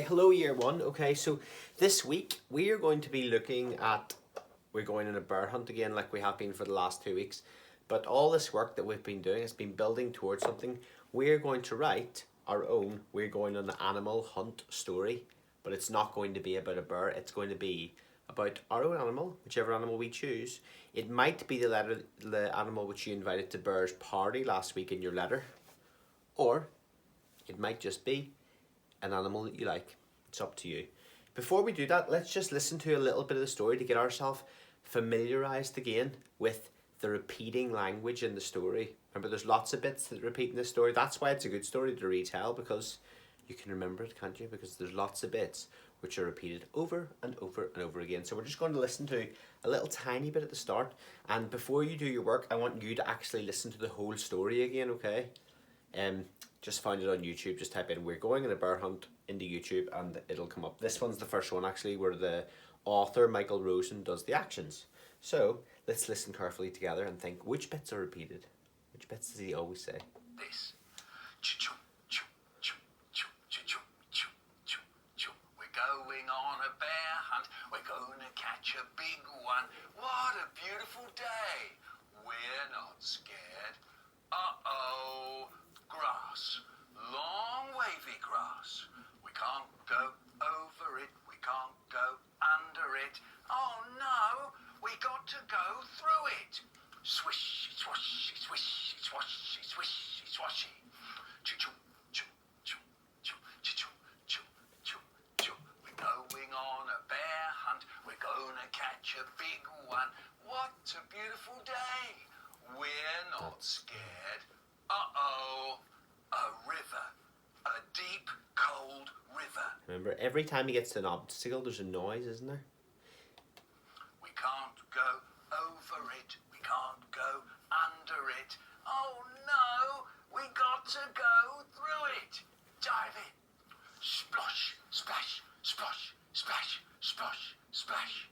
Hello year one. Okay, so this week we are going to be we're going on a bear hunt again like we have been for the last 2 weeks. But all this work that we've been doing has been building towards something. We're going to write we're going on an animal hunt story, but it's not going to be about a bear, it's going to be about our own animal, whichever animal we choose. It might be the animal which you invited to Bear's party last week in your letter, or it might just be an animal that you like. It's up to you. Before we do that, let's just listen to a little bit of the story to get ourselves familiarized again with the repeating language in the story. Remember, there's lots of bits that repeat in the story. That's why it's a good story to retell, because you can remember it, can't you? Because there's lots of bits which are repeated over and over and over again. So we're just going to listen to a little tiny bit at the start. And before you do your work, I want you to actually listen to the whole story again, okay? Just find it on YouTube. Just type in "we're going on a bear hunt" into YouTube and it'll come up. This one's the first one actually, where the author Michael Rosen does the actions. So let's listen carefully together and think, which bits are repeated? Which bits does he always say? This. We're going on a bear hunt. We're going to catch a big one. What a beautiful day. We're not scared. Uh-oh. Grass. Long wavy grass. We can't go over it. We can't go under it. Oh no. We got to go through it. Swish, swashy, swish, swashy, swishy, swashy. Choo-choo, choo, choo, choo, choo, choo, choo, choo. We're going on a bear hunt. We're gonna catch a big one. What a beautiful day. We're not scared. Uh-oh. A river. A deep, cold river. Remember, every time he gets to an obstacle, there's a noise, isn't there? We can't go over it. We can't go under it. Oh no, we got to go through it. Dive in. Splosh, splash, splosh, splash, splosh, splash.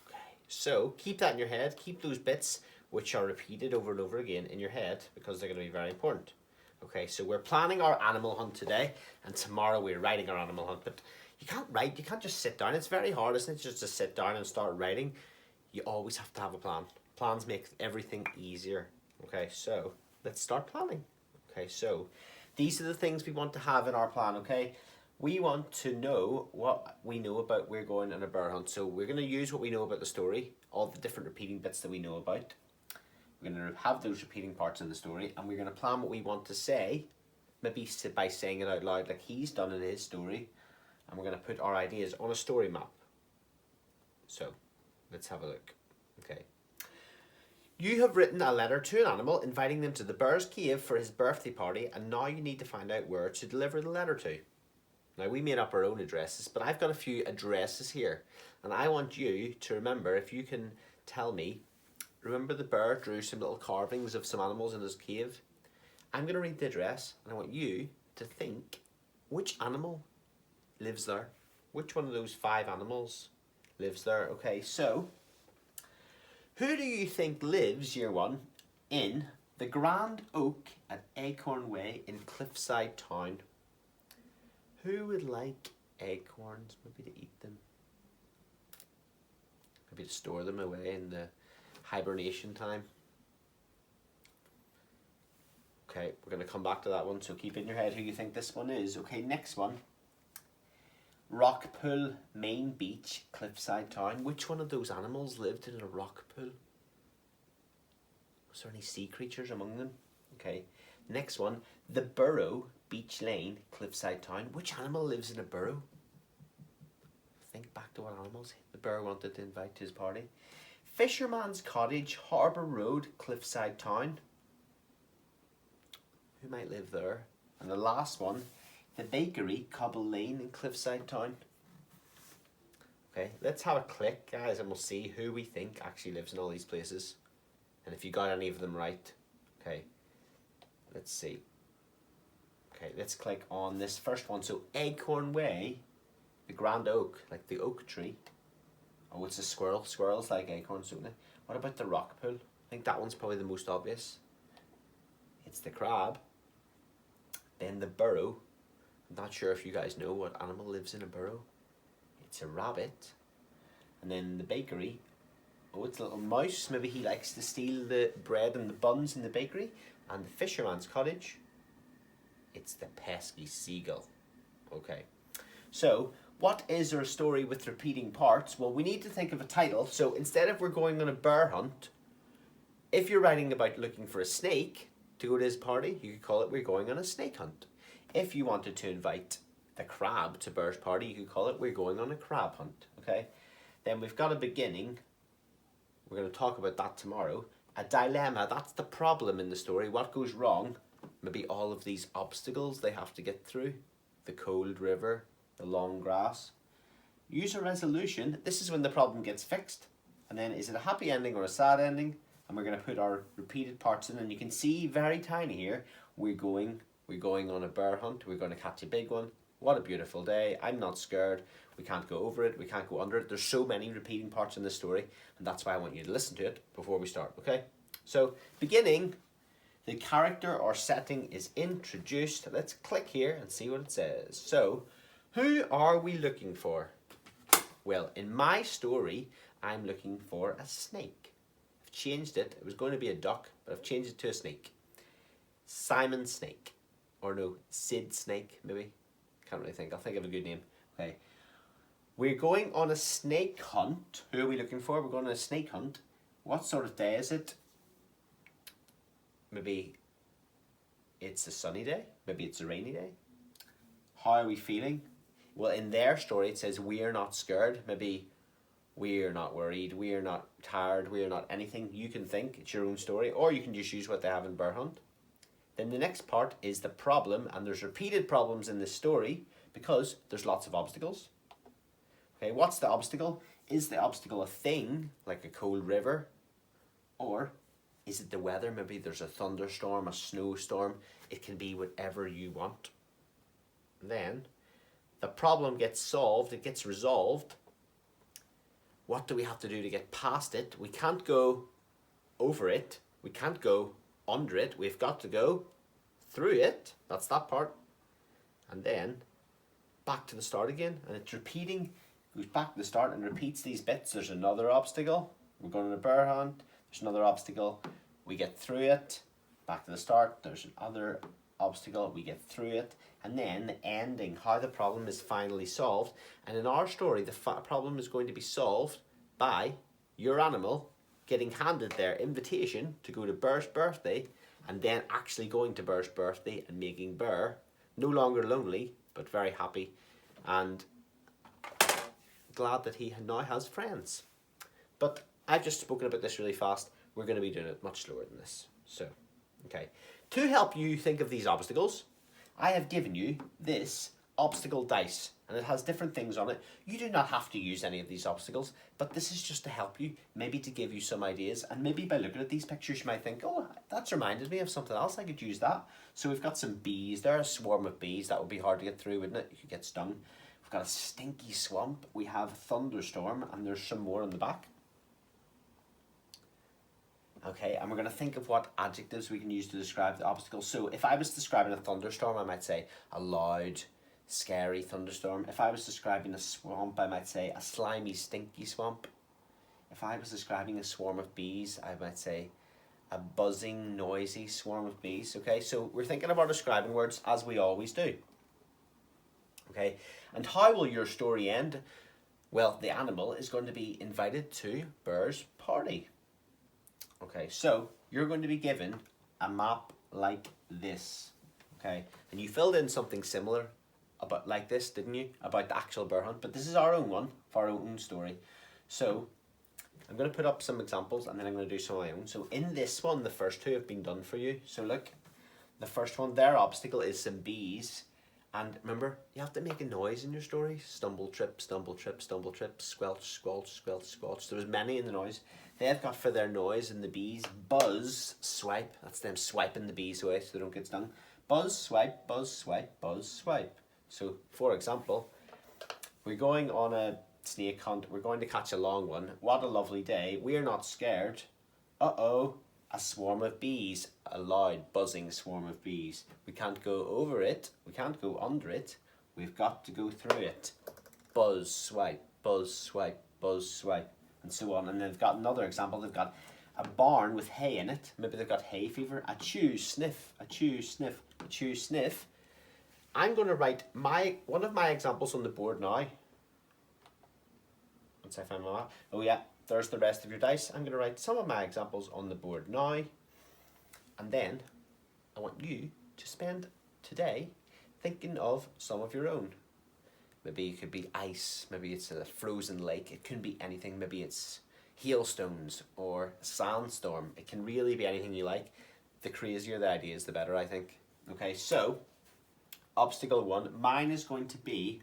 Okay, so keep that in your head. Keep those bits which are repeated over and over again in your head, because they're going to be very important. Okay, so we're planning our animal hunt today, and tomorrow we're writing our animal hunt. But you can't write, you can't just sit down. It's very hard, isn't it, just to sit down and start writing. You always have to have a plan. Plans make everything easier. Okay, so let's start planning. Okay, so these are the things we want to have in our plan, okay? We want to know what we know about we're going on a bear hunt. So we're going to use what we know about the story, all the different repeating bits that we know about. We're going to have those repeating parts in the story, and we're going to plan what we want to say, maybe by saying it out loud like he's done in his story, and we're going to put our ideas on a story map. So let's have a look. Okay. You have written a letter to an animal inviting them to the bear's cave for his birthday party, and now you need to find out where to deliver the letter to. Now, we made up our own addresses, but I've got a few addresses here, and I want you to remember, if you can tell me. Remember, the bear drew some little carvings of some animals in his cave? I'm going to read the address, and I want you to think, which animal lives there? Which one of those 5 animals lives there? Okay, so who do you think lives, year one, in the Grand Oak at Acorn Way in Cliffside Town? Who would like acorns, maybe to eat them? Maybe to store them away in the hibernation time. Okay, we're going to come back to that one, so keep in your head who you think this one is. Okay, next one. Rockpool, Main Beach, Cliffside Town. Which one of those animals lived in a rock pool? Was there any sea creatures among them? Okay, next one. The Burrow, Beach Lane, Cliffside Town. Which animal lives in a burrow? Think back to what animals the bear wanted to invite to his party. Fisherman's Cottage, Harbour Road, Cliffside Town. Who might live there? And the last one, the Bakery, Cobble Lane in Cliffside Town. Okay, let's have a click, guys, and we'll see who we think actually lives in all these places. And if you got any of them right. Okay, let's see. Okay, let's click on this first one. So Acorn Way, the Grand Oak, like the oak tree. Oh, it's a squirrel. Squirrels like acorns, don't they? What about the rock pool? I think that one's probably the most obvious. It's the crab. Then the burrow. Not sure if you guys know what animal lives in a burrow. It's a rabbit. And then in the bakery, oh, it's a little mouse. Maybe he likes to steal the bread and the buns in the bakery. And the fisherman's cottage, it's the pesky seagull. Okay. So, what is our story with repeating parts? Well, we need to think of a title. So instead of we're going on a bear hunt, if you're writing about looking for a snake to go to his party, you could call it We're Going on a Snake Hunt. If you wanted to invite the crab to Bear's party, you could call it We're Going on a Crab Hunt. Okay? Then we've got a beginning. We're going to talk about that tomorrow. A dilemma, that's the problem in the story. What goes wrong? Maybe all of these obstacles they have to get through. The cold river, the long grass. Use a resolution. This is when the problem gets fixed. And then is it a happy ending or a sad ending? And we're going to put our repeated parts in. And you can see very tiny here. We're going on a bear hunt. We're going to catch a big one. What a beautiful day. I'm not scared. We can't go over it. We can't go under it. There's so many repeating parts in this story. And that's why I want you to listen to it before we start. Okay? So, beginning. The character or setting is introduced. Let's click here and see what it says. So, who are we looking for? Well, in my story, I'm looking for a snake. I've changed it. It was going to be a duck, but I've changed it to a snake. Simon Snake. Or no, Sid Snake, maybe. Can't really think. I'll think of a good name. Okay. We're going on a snake hunt. Who are we looking for? We're going on a snake hunt. What sort of day is it? Maybe it's a sunny day. Maybe it's a rainy day. How are we feeling? Well, in their story, it says we're not scared. Maybe we're not worried. We're not tired. We're not anything. You can think. It's your own story. Or you can just use what they have in Bear Hunt. Then the next part is the problem. And there's repeated problems in this story because there's lots of obstacles. Okay, what's the obstacle? Is the obstacle a thing, like a cold river? Or is it the weather? Maybe there's a thunderstorm, a snowstorm. It can be whatever you want. Then the problem gets solved. It gets resolved. What do we have to do to get past it? We can't go over it. We can't go under it. We've got to go through it. That's that part. And then back to the start again. And it's repeating. Goes back to the start and repeats these bits. There's another obstacle. We're going on a bear hunt. There's another obstacle. We get through it. Back to the start. There's another obstacle. We get through it. And then the ending, how the problem is finally solved. And in our story, the problem is going to be solved by your animal getting handed their invitation to go to Bear's birthday and then actually going to Bear's birthday and making Bear no longer lonely, but very happy and glad that he now has friends. But I've just spoken about this really fast. We're going to be doing it much slower than this. So, okay. To help you think of these obstacles, I have given you this obstacle dice. And it has different things on it. You do not have to use any of these obstacles. But this is just to help you. Maybe to give you some ideas. And maybe by looking at these pictures, you might think, oh, that's reminded me of something else. I could use that. So we've got some bees. There are a swarm of bees. That would be hard to get through, wouldn't it? You could get stung. We've got a stinky swamp. We have a thunderstorm. And there's some more on the back. Okay, and we're going to think of what adjectives we can use to describe the obstacle. So if I was describing a thunderstorm, I might say a loud, scary thunderstorm. If I was describing a swamp, I might say a slimy, stinky swamp. If I was describing a swarm of bees, I might say a buzzing, noisy swarm of bees. Okay, so we're thinking about describing words as we always do. Okay, and how will your story end? Well, the animal is going to be invited to Bear's party. Okay, so you're going to be given a map like this, okay? And you filled in something similar about like this, didn't you? About the actual bear hunt, but this is our own one for our own story. So I'm going to put up some examples and then I'm going to do some of my own. So in this one, the first two have been done for you. So look, the first one, their obstacle is some bees. And remember, you have to make a noise in your story. Stumble, trip, stumble, trip, stumble, trip, squelch, squelch, squelch, squelch. There's many in the noise. They've got for their noise in the bees, buzz, swipe. That's them swiping the bees away so they don't get stung. Buzz, swipe, buzz, swipe, buzz, swipe. So, for example, we're going on a snake hunt. We're going to catch a long one. What a lovely day. We're not scared. Uh-oh, a swarm of bees. A loud, buzzing swarm of bees. We can't go over it. We can't go under it. We've got to go through it. Buzz, swipe, buzz, swipe, buzz, swipe, and so on. And they've got another example. They've got a barn with hay in it. Maybe they've got hay fever. A chew, sniff, a chew, sniff, a chew, sniff. I'm going to write one of my examples on the board now. Once I find my map. Oh yeah, there's the rest of your dice. I'm going to write some of my examples on the board now. And then I want you to spend today thinking of some of your own. Maybe it could be ice, maybe it's a frozen lake, it can be anything, maybe it's hailstones or a sandstorm. It can really be anything you like. The crazier the ideas, the better, I think. Okay, so, obstacle 1, mine is going to be,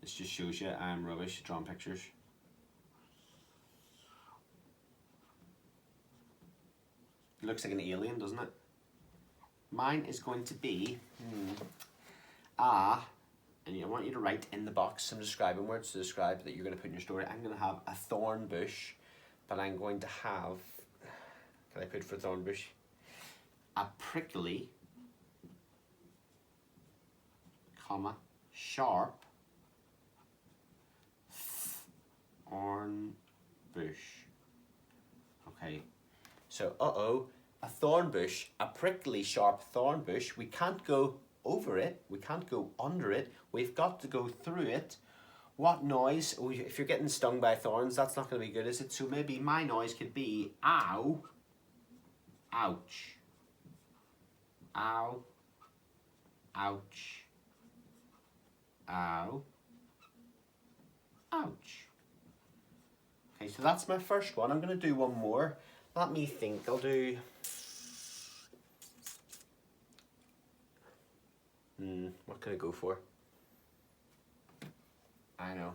this just shows you I'm rubbish at drawing pictures. It looks like an alien, doesn't it? Mine is going to be, and I want you to write in the box some describing words to describe that you're going to put in your story. I'm going to have a thorn bush, but I'm going to have, can I put for thorn bush? A prickly, comma, sharp, thorn bush. Okay, so a thorn bush, a prickly, sharp thorn bush. We can't go over it, we can't go under it, we've got to go through it. What noise? Oh, if you're getting stung by thorns, that's not going to be good, is it? So maybe my noise could be ow, ouch, ow, ouch, ow, ouch. Okay, so that's my first one. I'm going to do one more. Let me think. I'll do... what can I go for? I know.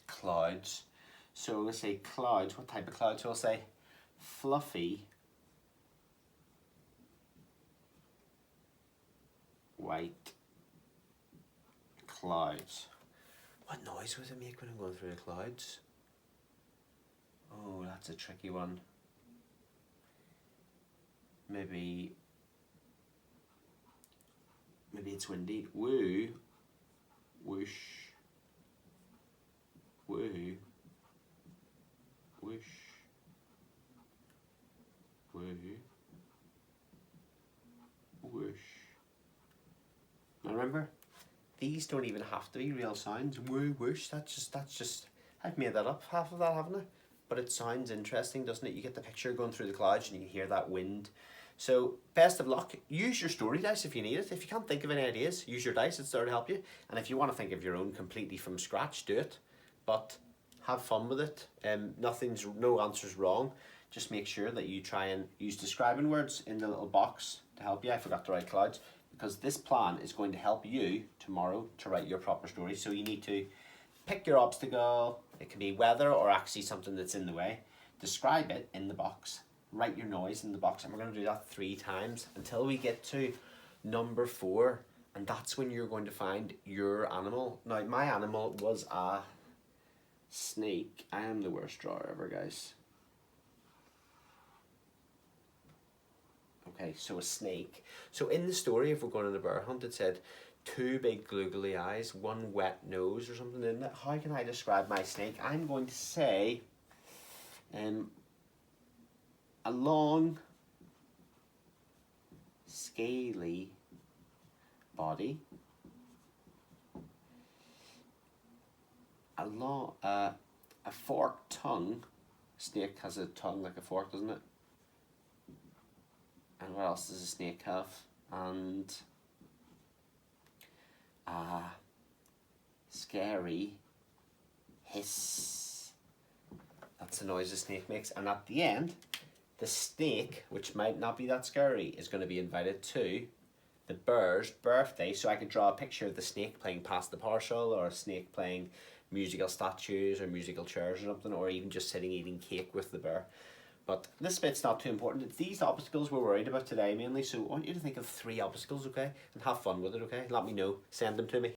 Clouds. So I'm going to say clouds. What type of clouds? So I'll say fluffy white clouds. What noise would it make when I'm going through the clouds? Oh, that's a tricky one. Maybe it's windy. Woo, whoosh, woo, whoosh, woo, whoosh. Now remember, these don't even have to be real sounds. Woo, whoosh, that's just, I've made that up, half of that, haven't I? But it sounds interesting, doesn't it? You get the picture going through the clouds and you can hear that wind. So, best of luck. Use your story dice if you need it. If you can't think of any ideas, use your dice, it's there to help you. And if you want to think of your own completely from scratch, do it. But have fun with it. No answer's wrong. Just make sure that you try and use describing words in the little box to help you. I forgot to write clouds. Because this plan is going to help you tomorrow to write your proper story. So you need to pick your obstacle. It can be weather or actually something that's in the way. Describe it in the box. Write your noise in the box. And we're going to do that 3 times until we get to number 4. And that's when you're going to find your animal. Now, my animal was a snake. I am the worst drawer ever, guys. Okay, so a snake. So in the story, if we're going on a bear hunt, it said 2 big googly eyes, 1 wet nose or something in it. How can I describe my snake? I'm going to say a long, scaly body, a forked tongue. Snake has a tongue like a fork, doesn't it? And what else does a snake have? And scary hiss. That's the noise a snake makes. And at the end, the snake, which might not be that scary, is going to be invited to the bear's birthday. So I could draw a picture of the snake playing Pass the Parcel, or a snake playing musical statues or musical chairs or something, or even just sitting eating cake with the bear. But this bit's not too important. It's these obstacles we're worried about today mainly. So I want you to think of 3 obstacles, okay? And have fun with it, okay? Let me know. Send them to me.